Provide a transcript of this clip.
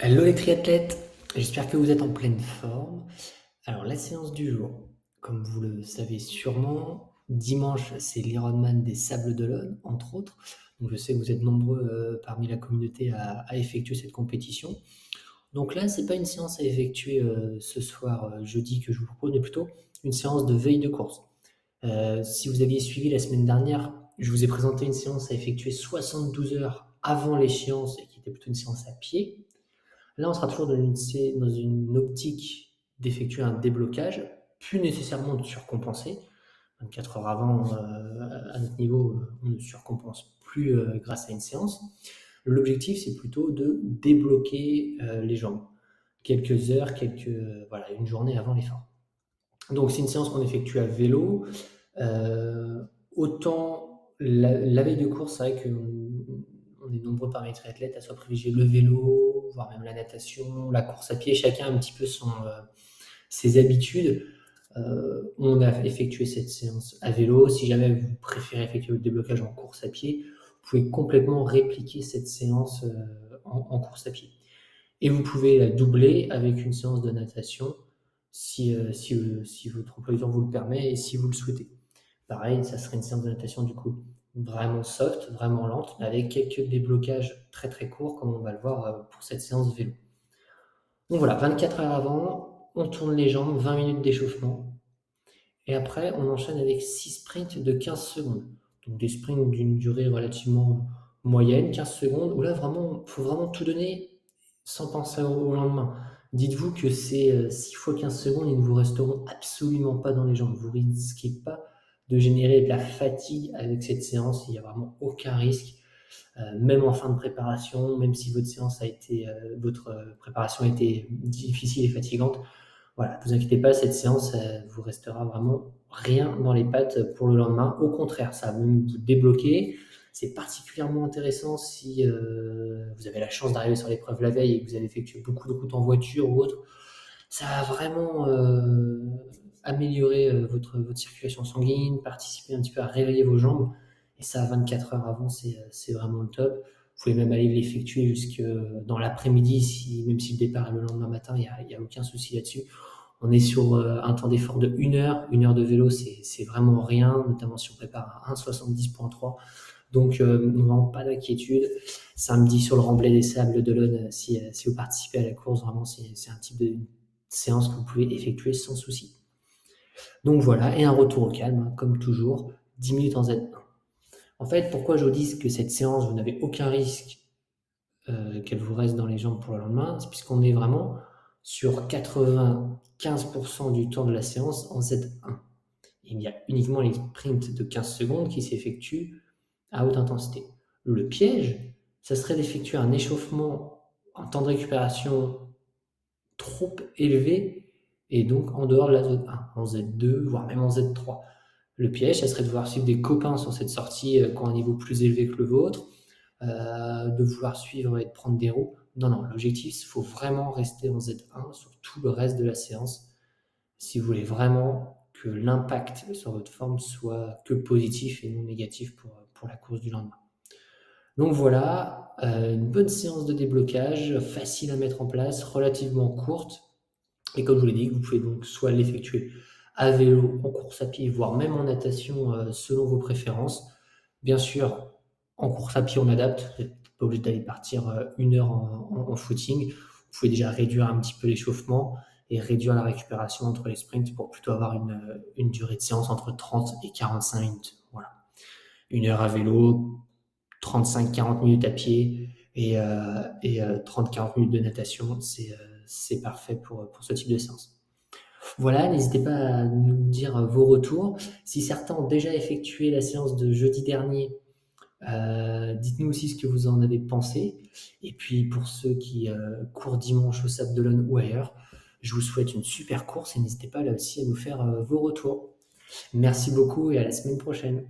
Hello les triathlètes, j'espère que vous êtes en pleine forme. Alors la séance du jour, comme vous le savez sûrement, dimanche c'est l'Ironman des Sables d'Olonne, entre autres. Donc je sais que vous êtes nombreux parmi la communauté à effectuer cette compétition. Donc là, c'est pas une séance à effectuer ce soir, jeudi, que je vous propose, mais plutôt une séance de veille de course. Si vous aviez suivi la semaine dernière, je vous ai présenté une séance à effectuer 72 heures avant l'échéance et qui était plutôt une séance à pied. Là, on sera toujours dans une optique d'effectuer un déblocage, plus nécessairement de surcompenser. 24 heures avant, à notre niveau, on ne surcompense plus grâce à une séance. L'objectif, c'est plutôt de débloquer les jambes. Quelques heures, voilà, une journée avant l'effort. Donc, c'est une séance qu'on effectue à vélo. Euh, Autant la veille de course, c'est vrai qu'on est nombreux parmi les triathlètes à soit privilégier le vélo, voire même la natation, la course à pied. Chacun a un petit peu ses habitudes. On a effectué cette séance à vélo. Si jamais vous préférez effectuer le déblocage en course à pied, vous pouvez complètement répliquer cette séance en course à pied. Et vous pouvez la doubler avec une séance de natation si votre emploi du temps vous le permet et si vous le souhaitez. Pareil, ça serait une séance de natation du coup vraiment soft, vraiment lente, mais avec quelques déblocages très très courts, comme on va le voir pour cette séance vélo. Donc voilà, 24 heures avant, on tourne les jambes, 20 minutes d'échauffement, et après on enchaîne avec 6 sprints de 15 secondes. Donc des sprints d'une durée relativement moyenne, 15 secondes, où là vraiment, il faut vraiment tout donner sans penser au lendemain. Dites-vous que ces 6 fois 15 secondes, ils ne vous resteront absolument pas dans les jambes. Vous ne risquez pas de générer de la fatigue avec cette séance, il n'y a vraiment aucun risque. Même en fin de préparation, même si votre préparation a été difficile et fatigante, voilà, ne vous inquiétez pas, cette séance vous restera vraiment rien dans les pattes pour le lendemain. Au contraire, ça va même vous débloquer. C'est particulièrement intéressant si vous avez la chance d'arriver sur l'épreuve la veille et que vous avez effectué beaucoup de routes en voiture ou autre. Ça va vraiment améliorer votre circulation sanguine, participer un petit peu à réveiller vos jambes. Et ça, 24 heures avant, c'est vraiment le top. Vous pouvez même aller l'effectuer jusque dans l'après-midi, même si le départ est le lendemain matin, il n'y a aucun souci là-dessus. On est sur un temps d'effort de 1 heure. 1 heure de vélo, c'est vraiment rien, notamment si on prépare à 1,70,3. Donc, vraiment pas d'inquiétude. Samedi sur le remblai des Sables d'Olonne, si vous participez à la course, vraiment, c'est un type de séance que vous pouvez effectuer sans souci. Donc voilà, et un retour au calme, hein, comme toujours, 10 minutes en Z1. En fait, pourquoi je vous dis que cette séance, vous n'avez aucun risque qu'elle vous reste dans les jambes pour le lendemain, c'est puisqu'on est vraiment sur 95% du temps de la séance en Z1. Il y a uniquement les sprints de 15 secondes qui s'effectuent à haute intensité. Le piège, ça serait d'effectuer un échauffement en temps de récupération trop élevé et donc en dehors de la zone 1, en Z2, voire même en Z3. Le piège, ça serait de vouloir suivre des copains sur cette sortie qui ont un niveau plus élevé que le vôtre, de vouloir suivre et de prendre des roues. Non, non, l'objectif, il faut vraiment rester en Z1 sur tout le reste de la séance si vous voulez vraiment que l'impact sur votre forme soit que positif et non négatif pour la course du lendemain. Donc voilà, une bonne séance de déblocage, facile à mettre en place, relativement courte. Et comme je vous l'ai dit, vous pouvez donc soit l'effectuer à vélo, en course à pied, voire même en natation selon vos préférences. Bien sûr, en course à pied, on adapte. Vous n'êtes pas obligé d'aller partir 1 heure en footing. Vous pouvez déjà réduire un petit peu l'échauffement et réduire la récupération entre les sprints pour plutôt avoir une durée de séance entre 30 et 45 minutes. Voilà. 1 heure à vélo, 35-40 minutes à pied et 30-40 minutes de natation. C'est parfait pour ce type de séance. Voilà, n'hésitez pas à nous dire vos retours. Si certains ont déjà effectué la séance de jeudi dernier, dites-nous aussi ce que vous en avez pensé. Et puis pour ceux qui courent dimanche au Sable d'Olonne ou ailleurs, je vous souhaite une super course et n'hésitez pas là aussi à nous faire vos retours. Merci beaucoup et à la semaine prochaine.